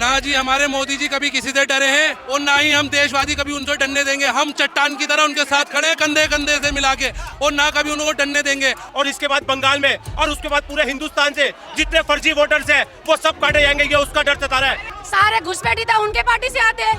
ना जी, हमारे मोदी जी कभी किसी से डरे हैं और ना ही हम देशवादी कभी उनसे डरने देंगे। हम चट्टान की तरह उनके साथ खड़े हैं, कंधे कंधे से मिला के, और ना कभी उनको डरने देंगे। और इसके बाद बंगाल में और उसके बाद पूरे हिंदुस्तान से जितने फर्जी वोटर्स हैं वो सब काटे जाएंगे, ये उसका डर सता रहा है। सारे घुसपैठी था उनके पार्टी से आते हैं,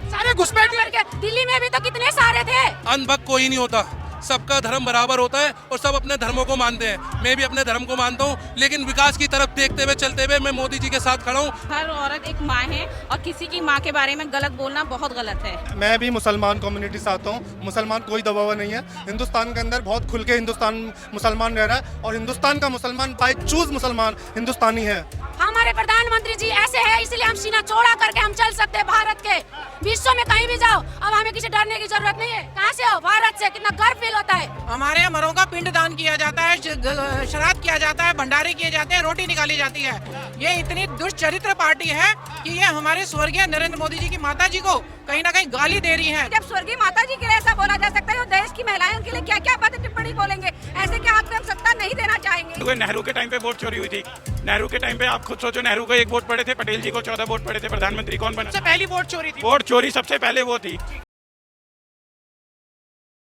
सारे घुसपैठी करके। दिल्ली में भी तो कितने सारे थे। अंधभक्त कोई नहीं होता, सबका धर्म बराबर होता है और सब अपने धर्मों को मानते हैं। मैं भी अपने धर्म को मानता हूँ, लेकिन विकास की तरफ देखते हुए चलते हुए मैं मोदी जी के साथ खड़ा हूँ। हर औरत एक माँ है और किसी की माँ के बारे में गलत बोलना बहुत गलत है। मैं भी मुसलमान कम्युनिटी से आता हूँ। मुसलमान कोई दबाव नहीं है। हिंदुस्तान के अंदर बहुत खुल के हिंदुस्तान मुसलमान रह रहा है और हिंदुस्तान का मुसलमान बाय चूज मुसलमान हिंदुस्तानी है। हमारे प्रधानमंत्री जी ऐसे हैं, इसलिए हम सीना चौड़ा करके हम चल सकते हैं भारत के। विश्व में कहीं भी जाओ, अब हमें किसी डरने की जरूरत नहीं है। कहाँ से हो? भारत से। कितना गर्व फील होता है। हमारे अमरों का पिंड दान किया जाता है, श्राद्ध किया जाता है, भंडारे किए जाते हैं, रोटी निकाली जाती है। ये इतनी दुष्चरित्र पार्टी है कि ये हमारे स्वर्गीय नरेंद्र मोदी जी की माता जी को कहीं ना कहीं गाली दे रही है। जब स्वर्गीय माता जी के लिए ऐसा बोला जा सकता है, तो देश की महिलाएं उनके लिए क्या क्या बातें टिप्पणी बोलेंगे? ऐसे क्या आपको हम सत्ता नहीं देना चाहेंगे? नेहरू के टाइम पे वोट चोरी हुई थी। नेहरू के टाइम पे आप खुद सोचो, नेहरू को 1 वोट पड़े थे, पटेल जी को 14 वोट पड़े थे। प्रधानमंत्री कौन बना? सबसे पहली वोट चोरी थी। वोट चोरी सबसे पहले वो थी।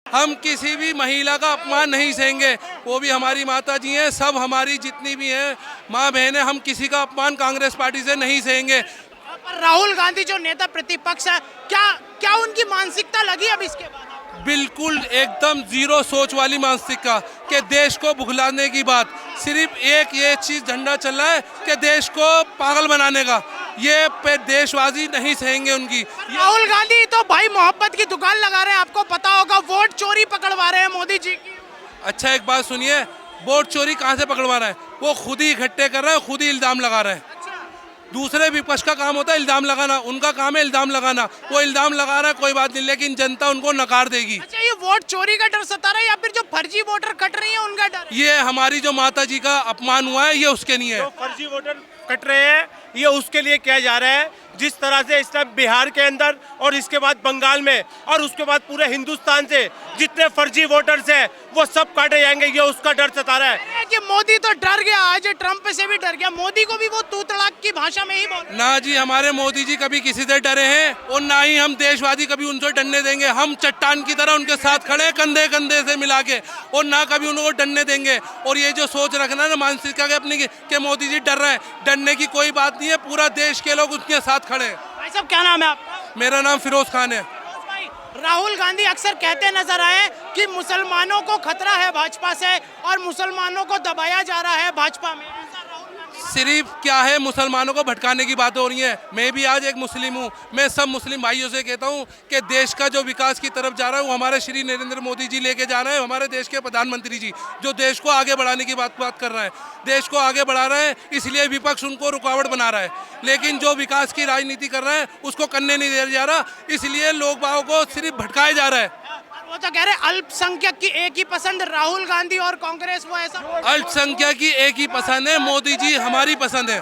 हम किसी भी महिला का अपमान नहीं सहेंगे, वो भी हमारी माता जी हैं। सब हमारी जितनी भी हैं माँ बहनें, हम किसी का अपमान कांग्रेस पार्टी से नहीं सहेंगे। पर राहुल गांधी जो नेता प्रतिपक्ष है, क्या उनकी मानसिकता लगी अब इसके बाद? बिल्कुल एकदम जीरो सोच वाली मानसिकता कि देश को भुगलाने की बात। सिर्फ एक ये चीज झंडा चल रहा है कि देश को पागल बनाने का। ये पे देशवादी नहीं सहेंगे उनकी। राहुल गांधी तो भाई मोहब्बत की दुकान लगा रहे हैं, आपको पता होगा। वोट चोरी पकड़वा रहे हैं मोदी जी की। अच्छा, एक बात सुनिए, वोट चोरी कहाँ से पकड़वा रहा है? वो खुद ही इकट्ठे कर रहा है, खुद ही इल्जाम लगा रहे हैं। दूसरे विपक्ष का काम होता है इल्जाम लगाना, उनका काम है इल्जाम लगाना। वो इल्जाम लगा रहा है, कोई बात नहीं, लेकिन जनता उनको नकार देगी। अच्छा, ये वोट चोरी का डर सता रहा है या फिर जो फर्जी वोटर कट रही है उनका डर? ये हमारी जो माता जी का अपमान हुआ है, ये उसके नहीं है। जो फर्जी वोटर कट रहे हैं ये उसके लिए किया जा रहा है। जिस तरह से इस टाइम बिहार के अंदर और इसके बाद बंगाल में और उसके बाद पूरे हिंदुस्तान से जितने फर्जी वोटर्स हैं वो सब काटे जाएंगे, ये उसका डर सता रहा है। कि मोदी तो डर गया, आज ट्रंप से भी डर गया। मोदी को भी वो तू तड़ाक की भाषा में ही बोल। ना जी, हमारे मोदी जी कभी किसी से डरे हैं और ना ही हम देशवादी कभी उनसे डरने देंगे। हम चट्टान की तरह उनके साथ खड़े हैं, कंधे कंधे से मिला के, और ना कभी उनको डरने देंगे। और ये जो सोच रखना है ना मानसिकता के अपनी कि मोदी जी डर रहे हैं, डरने की कोई बात नहीं है। पूरा देश के लोग उनके साथ खड़े हैं। भाई साहब, क्या नाम है आपका? मेरा नाम फिरोज खान है। राहुल गांधी अक्सर कहते नजर आए कि मुसलमानों को खतरा है भाजपा से और मुसलमानों को दबाया जा रहा है भाजपा में। सिर्फ क्या है, मुसलमानों को भटकाने की बातें हो रही हैं। मैं भी आज एक मुस्लिम हूँ। मैं सब मुस्लिम भाइयों से कहता हूँ कि देश का जो विकास की तरफ जा रहा है वो हमारे श्री नरेंद्र मोदी जी लेके जा रहे हैं। हमारे देश के प्रधानमंत्री जी जो देश को आगे बढ़ाने की बात कर रहे हैं, देश को आगे बढ़ा रहे हैं, इसलिए विपक्ष उनको रुकावट बना रहा है। लेकिन जो विकास की राजनीति कर रहे हैं उसको करने नहीं दिया जा रहा, इसलिए लोग बागों को सिर्फ भटकाया जा रहा है। वो तो कह रहे अल्पसंख्यक की एक ही पसंद राहुल गांधी और कांग्रेस, वो ऐसा। अल्पसंख्यक की एक ही पसंद है, मोदी जी हमारी पसंद है।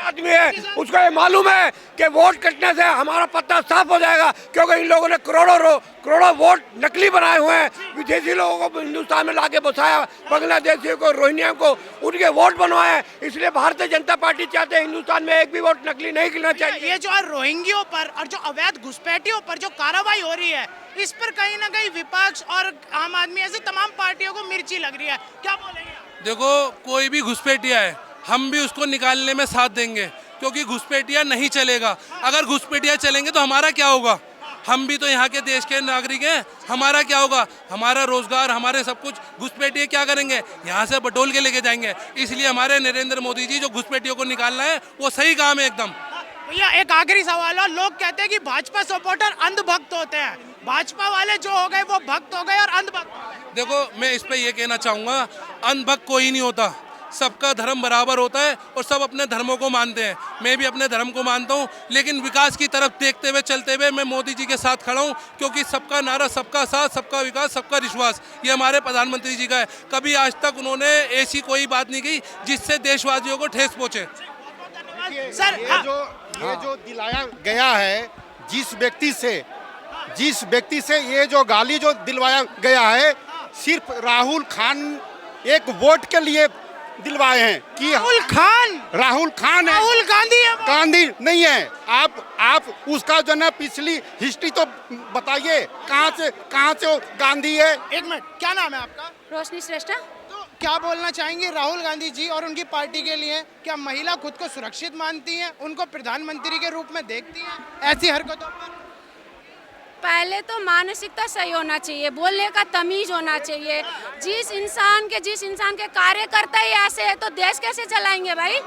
आदमी है, उसको ये मालूम है कि वोट कटने से हमारा पत्ता साफ हो जाएगा, क्योंकि इन लोगों ने करोड़ों वोट नकली बनाए हुए हैं। विदेशी लोगों को हिंदुस्तान में लाके बसाया, बांग्लादेशियों को, रोहिंग्या को उनके वोट बनवाए। इसलिए भारतीय जनता पार्टी चाहते हैं हिंदुस्तान में एक भी वोट नकली नहीं गिरना चाहिए। ये जो है रोहिंग्यों पर और जो अवैध घुसपैठियों पर जो कार्रवाई हो रही है, इस पर कहीं ना कहीं विपक्ष और आम आदमी ऐसे तमाम पार्टियों को मिर्ची लग रही है। क्या बोलेंगे? देखो, कोई भी घुसपैठिया है, हम भी उसको निकालने में साथ देंगे, क्योंकि घुसपैठिया नहीं चलेगा। अगर घुसपैठिया चलेंगे तो हमारा क्या होगा? हम भी तो यहाँ के देश के नागरिक हैं, हमारा क्या होगा? हमारा रोजगार, हमारे सब कुछ घुसपैठिए क्या करेंगे? यहाँ से बटोल के लेके जाएंगे। इसलिए हमारे नरेंद्र मोदी जी जो घुसपैठियों को निकालना है वो सही काम है एकदम। भैया, एक आखिरी सवाल है। लोग कहते हैं कि भाजपा सपोर्टर अंधभक्त होते हैं। भाजपा वाले जो हो गए वो भक्त हो गए और अंधभक्त। देखो, मैं इस पे ये कहना चाहूँगा, अंधभक्त कोई नहीं होता, सबका धर्म बराबर होता है और सब अपने धर्मों को मानते हैं। मैं भी अपने धर्म को मानता हूँ, लेकिन विकास की तरफ देखते हुए चलते हुए मैं मोदी जी के साथ खड़ा हूँ, क्योंकि सबका नारा सबका साथ, सबका विकास, सबका विश्वास, ये हमारे प्रधानमंत्री जी का है। कभी आज तक उन्होंने ऐसी कोई बात नहीं की जिससे देशवासियों को ठेस पहुँचे। सर, ये जो दिलाया गया है जिस व्यक्ति से ये जो गाली जो दिलवाया गया है, सिर्फ राहुल खान एक वोट के लिए दिलवाए हैं कि राहुल खान है, राहुल गांधी है। नहीं है। आप उसका जो है पिछली हिस्ट्री तो बताइए, कहाँ से वो गांधी है। एक मिनट, क्या नाम है आपका? रोशनी श्रेष्ठा। तो क्या बोलना चाहेंगे राहुल गांधी जी और उनकी पार्टी के लिए? क्या महिला खुद को सुरक्षित मानती हैं, उनको प्रधानमंत्री के रूप में देखती हैं ऐसी हरकतों पर? पहले तो मानसिकता सही होना चाहिए, बोलने का तमीज होना चाहिए। जिस इंसान के कार्यकर्ता ही ऐसे है तो देश कैसे चलाएंगे भाई?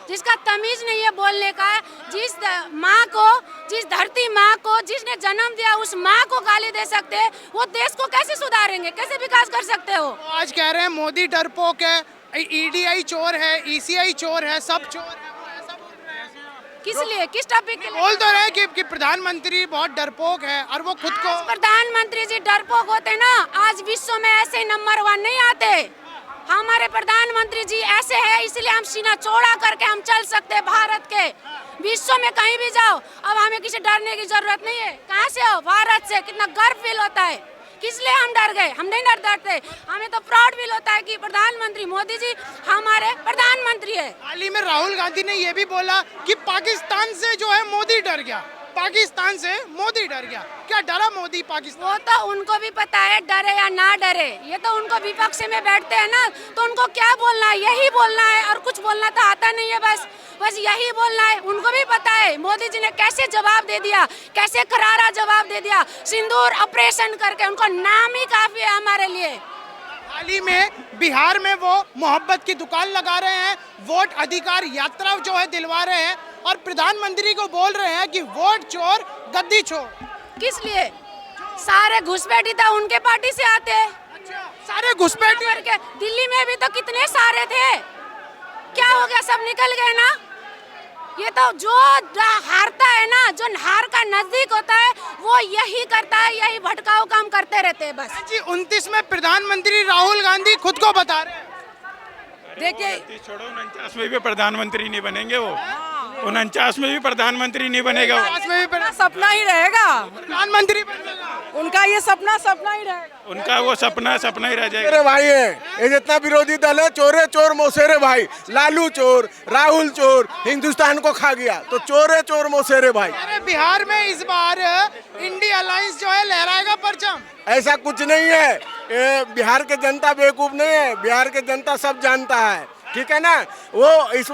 जिसका तमीज नहीं है बोलने का, जिस माँ को, जिस धरती माँ को जिसने जन्म दिया उस माँ को गाली दे सकते हैं, वो देश को कैसे सुधारेंगे, कैसे विकास कर सकते हो? तो आज कह रहे हैं मोदी डरपोक है, ईडीआई चोर है, ईसीआई चोर है, सब चोर है, वो ऐसा बोल रहे हैं। किस लिए, किस टॉपिक के लिए? बोल तो रहे कि प्रधानमंत्री बहुत डरपोक है और वो खुद को। प्रधानमंत्री जी डरपोक होते ना, आज विश्व में ऐसे नंबर 1 नहीं आते। हमारे प्रधानमंत्री जी ऐसे हैं, इसलिए हम सीना चौड़ा करके हम चल सकते हैं भारत के। विश्व में कहीं भी जाओ, अब हमें किसी डरने की जरूरत नहीं है। कहाँ से हो? भारत से। कितना गर्व फील होता है। किस लिए हम डर गए? हम नहीं डरते, हमें तो प्राउड फील होता है कि प्रधानमंत्री मोदी जी हमारे प्रधानमंत्री है। हाल ही में राहुल गांधी ने ये भी बोला कि पाकिस्तान से जो है मोदी डर गया, पाकिस्तान से मोदी डर गया। क्या डरा मोदी पाकिस्तान? वो तो उनको भी पता है, डरे या ना डरे। ये तो उनको विपक्ष में बैठते हैं ना, तो उनको क्या बोलना है? यही बोलना है, और कुछ बोलना तो आता नहीं है। बस यही बोलना है। उनको भी पता है मोदी जी ने कैसे जवाब दे दिया, कैसे करारा जवाब दे दिया, सिंदूर ऑपरेशन करके। उनको नाम ही काफी है हमारे लिए। हाल ही में बिहार में वो मोहब्बत की दुकान लगा रहे हैं, वोट अधिकार यात्रा जो है दिलवा रहे हैं, और प्रधानमंत्री को बोल रहे हैं कि वोट चोर गद्दी चोर। किस लिए? सारे घुसपैठी तो उनके पार्टी से आते हैं। सारे घुसपैठी करके दिल्ली में भी तो कितने सारे थे, क्या हो गया? सब निकल गए ना। ये तो जो हारता है ना, जो हार का नजदीक होता है, वो यही करता है, यही भटकाऊ काम करते रहते हैं बस। जी 29 में प्रधानमंत्री राहुल गांधी खुद को बता रहे हैं। देखिए छोड़ो, 49 में भी प्रधानमंत्री नहीं बनेंगे वो। 49 में भी प्रधानमंत्री नहीं बनेगा वो। सपना ही रहेगा, प्रधानमंत्री बनेगा। उनका ये सपना ही रहेगा। उनका वो सपना ही रह जाएगा। मेरे भाई है, ये जितना विरोधी दल है चोरे चोर मौसेरे भाई। लालू चोर, राहुल चोर, हिंदुस्तान को खा गया, तो चोरे चोर मौसेरे भाई। अरे बिहार में इस बार इंडिया अलायंस जो है लहराएगा परचम। ऐसा कुछ नहीं है, ये बिहार के जनता बेवकूफ नहीं है, बिहार के जनता सब जानता है, ठीक है ना। वो इस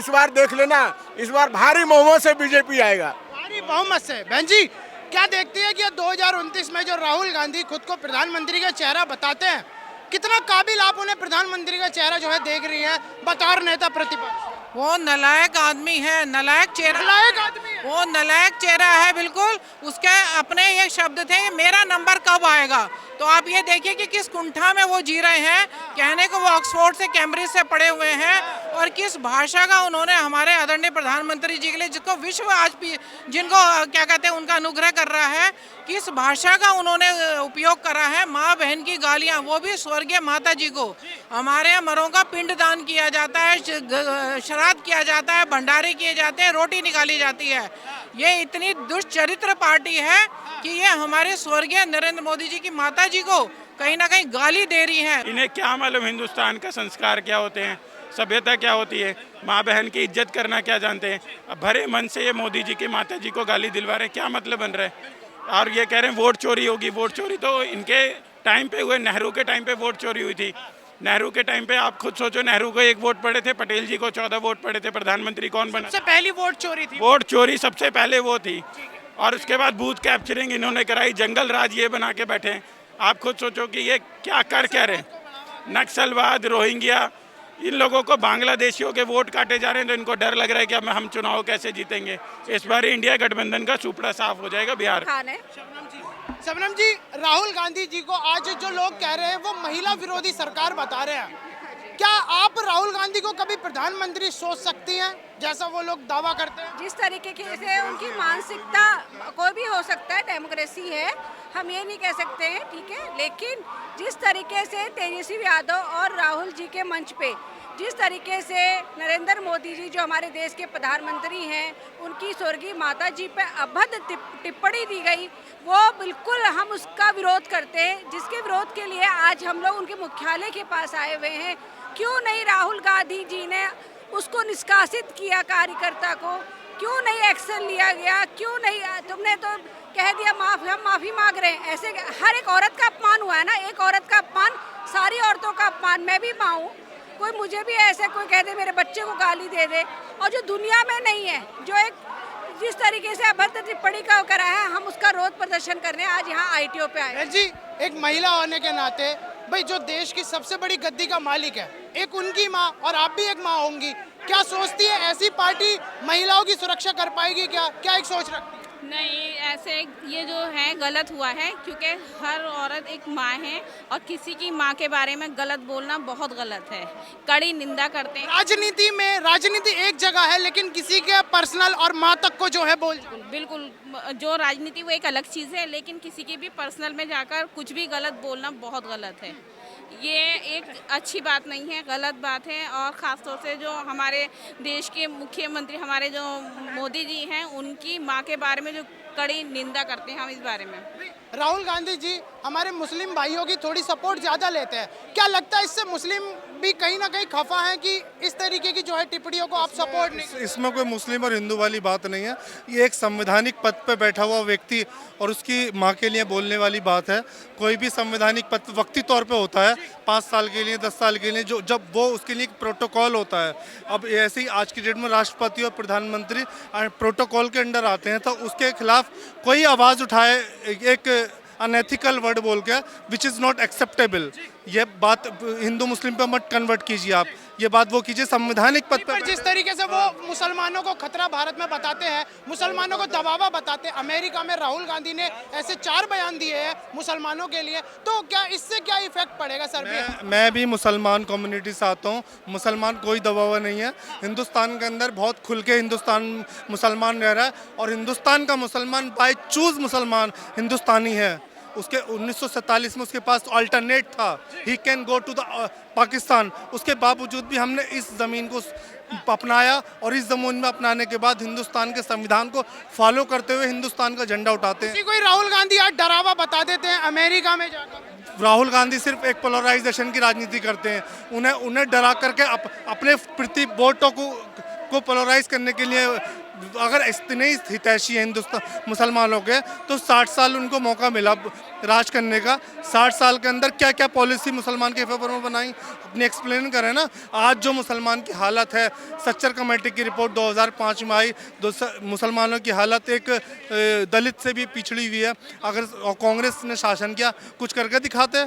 बार देख लेना, इस बार भारी बहुमत से बीजेपी आएगा। भारी बहुमत से। बहन जी क्या देखती है कि 2029 में जो राहुल गांधी खुद को प्रधानमंत्री का चेहरा बताते हैं, कितना काबिल आप उन्हें प्रधानमंत्री का चेहरा जो है देख रही हैं बतौर नेता प्रतिपक्ष? वो नलायक आदमी है, नलायक चेहरा, नलायक आदमी है। वो नलायक चेहरा है बिल्कुल। उसके अपने ये शब्द थे, मेरा नंबर कब आएगा। तो आप ये देखिए कि किस कुंठा में वो जी रहे हैं। कहने को वो ऑक्सफोर्ड से, कैम्ब्रिज से पढ़े हुए हैं, और किस भाषा का उन्होंने हमारे आदरणीय प्रधानमंत्री जी के लिए, जिसको विश्व आज भी, जिनको क्या कहते हैं, उनका अनुग्रह कर रहा है, किस भाषा का उन्होंने उपयोग करा है। माँ बहन की गालियाँ, वो भी स्वर्गीय माता जी को। हमारे यहाँ मरों का पिंडदान किया जाता है, श्राद्ध किया जाता है, भंडारे किए जाते हैं, रोटी निकाली जाती है। ये इतनी दुष्चरित्र पार्टी है कि ये हमारे स्वर्गीय नरेंद्र मोदी जी की माता जी को कहीं ना कहीं गाली दे रही है। इन्हें क्या मालूम हिंदुस्तान का संस्कार क्या होते हैं, सभ्यता क्या होती है, माँ बहन की इज्जत करना क्या जानते हैं। अब भरे मन से ये मोदी जी की माता जी को गाली दिलवा रहे हैं, क्या मतलब बन रहा है। और ये कह रहे हैं वोट चोरी होगी। वोट चोरी तो इनके टाइम पे हुए, नेहरू के टाइम पे वोट चोरी हुई थी। नेहरू के टाइम पे आप खुद सोचो, नेहरू को 1 वोट पड़े थे, पटेल जी को 14 वोट पड़े थे। प्रधानमंत्री कौन बना? सबसे पहली वोट चोरी थी। वोट चोरी सबसे पहले वो थी, और उसके बाद बूथ कैप्चरिंग इन्होंने कराई, जंगल राज ये बना के बैठे हैं। आप खुद सोचो कि ये क्या कर कह रहे हैं। नक्सलवाद, रोहिंग्या, इन लोगों को बांग्लादेशियों के वोट काटे जा रहे हैं, तो इनको डर लग रहा है कि अब हम चुनाव कैसे जीतेंगे। इस बार इंडिया गठबंधन का सुपड़ा साफ हो जाएगा बिहार। शबनम जी, राहुल गांधी जी को आज जो लोग कह रहे हैं वो महिला विरोधी सरकार बता रहे हैं, क्या आप राहुल गांधी को कभी प्रधानमंत्री सोच सकती हैं जैसा वो लोग दावा करते हैं? जिस तरीके से उनकी मानसिकता, कोई भी हो सकता है, डेमोक्रेसी है, हम ये नहीं कह सकते हैं, ठीक है। लेकिन जिस तरीके से तेजस्वी यादव और राहुल जी के मंच पे, जिस तरीके से नरेंद्र मोदी जी जो हमारे देश के प्रधानमंत्री हैं, उनकी स्वर्गीय माता जी पे अभद्र टिप्पणी दी गई, वो बिल्कुल हम उसका विरोध करते हैं, जिसके विरोध के लिए आज हम लोग उनके मुख्यालय के पास आए हुए हैं। क्यों नहीं राहुल गांधी जी ने उसको निष्कासित किया कार्यकर्ता को, क्यों नहीं एक्शन लिया गया? क्यों नहीं? तुमने तो कह दिया हम माफी मांग रहे हैं। ऐसे हर एक औरत का अपमान हुआ है ना, एक औरत का अपमान, सारी औरतों का अपमान। मैं भी माँ हूँ, कोई मुझे भी ऐसे कोई कह दे, मेरे बच्चे को गाली दे दे, और जो दुनिया में नहीं है, जो एक जिस तरीके से अभद्र टिप्पणी का करा है, हम उसका रोध प्रदर्शन करने आज यहाँ ITO पे आए। जी, एक महिला होने के नाते भाई जो देश की सबसे बड़ी गद्दी का मालिक है, एक उनकी माँ और आप भी एक माँ होंगी, क्या सोचती है ऐसी पार्टी महिलाओं की सुरक्षा कर पाएगी? क्या एक सोच रखती है? नहीं, ऐसे ये जो है गलत हुआ है, क्योंकि हर औरत एक माँ है और किसी की माँ के बारे में गलत बोलना बहुत गलत है। कड़ी निंदा करते हैं। राजनीति एक जगह है, लेकिन किसी के पर्सनल और माँ तक को जो है बोल बिल्कुल, जो राजनीति वो एक अलग चीज़ है, लेकिन किसी की भी पर्सनल में जाकर कुछ भी गलत बोलना बहुत गलत है। ये एक अच्छी बात नहीं है, गलत बात है। और ख़ासतौर से जो हमारे देश के मुख्यमंत्री हमारे जो मोदी जी हैं, उनकी माँ के बारे में जो कड़ी निंदा करते हैं हम इस बारे में। राहुल गांधी जी हमारे मुस्लिम भाइयों की थोड़ी सपोर्ट ज़्यादा लेते हैं, क्या लगता है इससे मुस्लिम भी कहीं ना कहीं खफा है कि इस तरीके की जो है टिप्पणियों को आप सपोर्ट नहीं? इसमें कोई मुस्लिम और हिंदू वाली बात नहीं है। ये एक संवैधानिक पद पे बैठा हुआ व्यक्ति और उसकी माँ के लिए बोलने वाली बात है। कोई भी संवैधानिक पद वक्ती तौर पे होता है, 5 साल के लिए, 10 साल के लिए, जो जब वो उसके लिए एक प्रोटोकॉल होता है। अब ऐसे ही आज की डेट में राष्ट्रपति और प्रधानमंत्री प्रोटोकॉल के अंडर आते हैं, तो उसके खिलाफ कोई आवाज़ उठाए एक अनएथिकल वर्ड बोल के, विच इज़ नॉट एक्सेप्टेबल। ये बात हिंदू मुस्लिम पे मत कन्वर्ट कीजिए आप, ये बात वो कीजिए संवैधानिक पद पर। जिस तरीके से वो मुसलमानों को खतरा भारत में बताते हैं, मुसलमानों को दबावा बताते हैं, अमेरिका में राहुल गांधी ने ऐसे 4 बयान दिए हैं मुसलमानों के लिए, तो क्या इससे क्या इफेक्ट पड़ेगा सर? मैं भी मुसलमान कम्युनिटी से आता हूँ। मुसलमान कोई दबावा नहीं है। हिंदुस्तान के अंदर बहुत खुल के हिंदुस्तान मुसलमान रह रहा है, और हिंदुस्तान का मुसलमान बाय चूज मुसलमान हिंदुस्तानी है। उसके 1947 में उसके पास अल्टरनेट था, he can go to the Pakistan. उसके बावजूद भी हमने इस ज़मीन को अपनाया, और इस ज़मीन में अपनाने के बाद हिंदुस्तान के संविधान को फॉलो करते हुए हिंदुस्तान का झंडा उठाते हैं। कोई राहुल गांधी आज डरावा बता देते हैं अमेरिका में जाकर। राहुल गांधी सिर्फ एक पोलराइजेशन की राजनीति करते हैं। उन्हें डरा करके अपने प्रति वोटों को पोलराइज करने के लिए, अगर इतने ही हितैषी हैं हिंदुस्तान मुसलमानों के, तो 60 साल उनको मौका मिला राज करने का। 60 साल के अंदर क्या क्या पॉलिसी मुसलमान के फेवर में बनाई, अपनी एक्सप्लेन करें ना। आज जो मुसलमान की हालत है, सच्चर कमेटी की रिपोर्ट 2005 में आई, मुसलमानों की हालत एक दलित से भी पिछड़ी हुई है। अगर कांग्रेस ने शासन किया, कुछ करके दिखाते,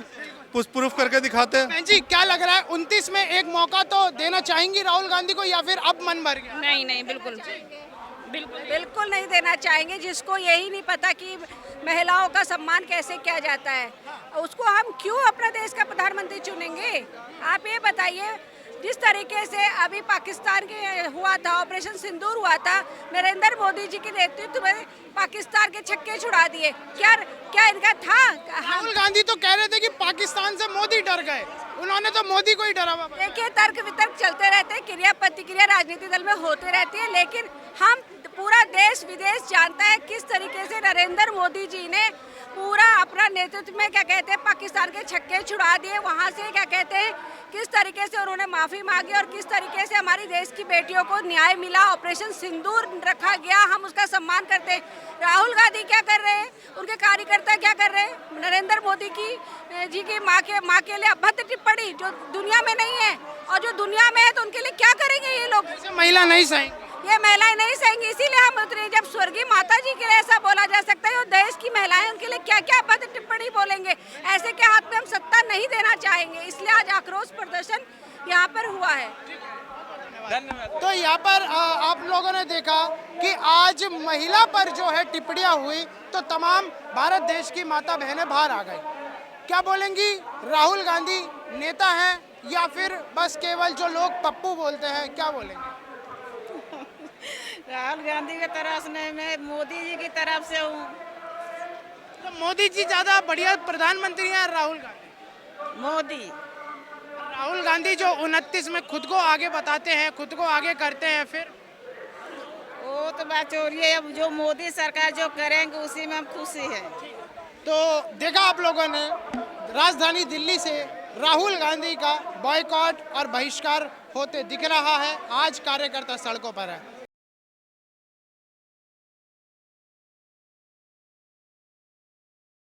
प्रूफ करके दिखाते हैं। जी, क्या लग रहा है 29 में एक मौका तो देना चाहेंगी राहुल गांधी को, या फिर अब मन भर गया? नहीं, बिल्कुल नहीं देना चाहेंगे। जिसको यही नहीं पता कि महिलाओं का सम्मान कैसे किया जाता है, उसको हम क्यों अपना देश का प्रधानमंत्री चुनेंगे? आप ये बताइए, जिस तरीके से अभी पाकिस्तान के हुआ था, ऑपरेशन सिंदूर हुआ था, नरेंद्र मोदी जी के नेतृत्व में पाकिस्तान के छक्के छुड़ा दिए। क्या इनका था? राहुल गांधी तो कह रहे थे कि पाकिस्तान से मोदी डर गए, उन्होंने तो मोदी को ही डरावा। देखिए, तर्क वितर्क चलते रहते हैं, क्रिया प्रतिक्रिया राजनीतिक दल में होते रहती है, लेकिन हम पूरा देश विदेश जानता है किस तरीके से नरेंद्र मोदी जी ने पूरा अपना नेतृत्व में क्या कहते हैं पाकिस्तान के छक्के छुड़ा दिए। वहाँ से क्या कहते हैं किस तरीके से उन्होंने माफ़ी मांगी और किस तरीके से हमारी देश की बेटियों को न्याय मिला, ऑपरेशन सिंदूर रखा गया, हम उसका सम्मान करते हैं। राहुल गांधी क्या कर रहे हैं, उनके कार्यकर्ता क्या कर रहे हैं? नरेंद्र मोदी जी की माँ के लिए अभद्र टिप्पणी जो दुनिया में नहीं है, और जो दुनिया में है तो उनके लिए क्या करेंगे ये लोग? महिला नहीं सही, ये महिलाएं नहीं सहेंगी, इसीलिए हम उतरे। जब स्वर्गीय माता जी के लिए ऐसा बोला जा सकता है, और देश की महिलाएं उनके लिए क्या क्या अभद्र टिप्पणी बोलेंगे, ऐसे के हाथ में हम सत्ता नहीं देना चाहेंगे। इसलिए आज आक्रोश प्रदर्शन यहाँ पर हुआ है। तो यहाँ पर आप लोगों ने देखा कि आज महिला पर जो है टिप्पणियाँ हुई, तो तमाम भारत देश की माता बहनें बाहर आ गई। क्या बोलेंगी? राहुल गांधी नेता हैं या फिर बस केवल जो लोग पप्पू बोलते हैं, क्या बोलेंगे? राहुल गांधी की तरफ से नहीं, मैं मोदी जी की तरफ से हूँ। तो मोदी जी ज्यादा बढ़िया प्रधानमंत्री हैं राहुल गांधी? मोदी। राहुल गांधी जो 29 में खुद को आगे बताते हैं, खुद को आगे करते हैं, फिर वो तो बात हो रही है। अब जो मोदी सरकार जो करेंगे उसी में हम खुशी हैं। तो देखा आप लोगों ने, राजधानी दिल्ली से राहुल गांधी का बॉयकॉट और बहिष्कार होते दिख रहा है। आज कार्यकर्ता सड़कों पर है।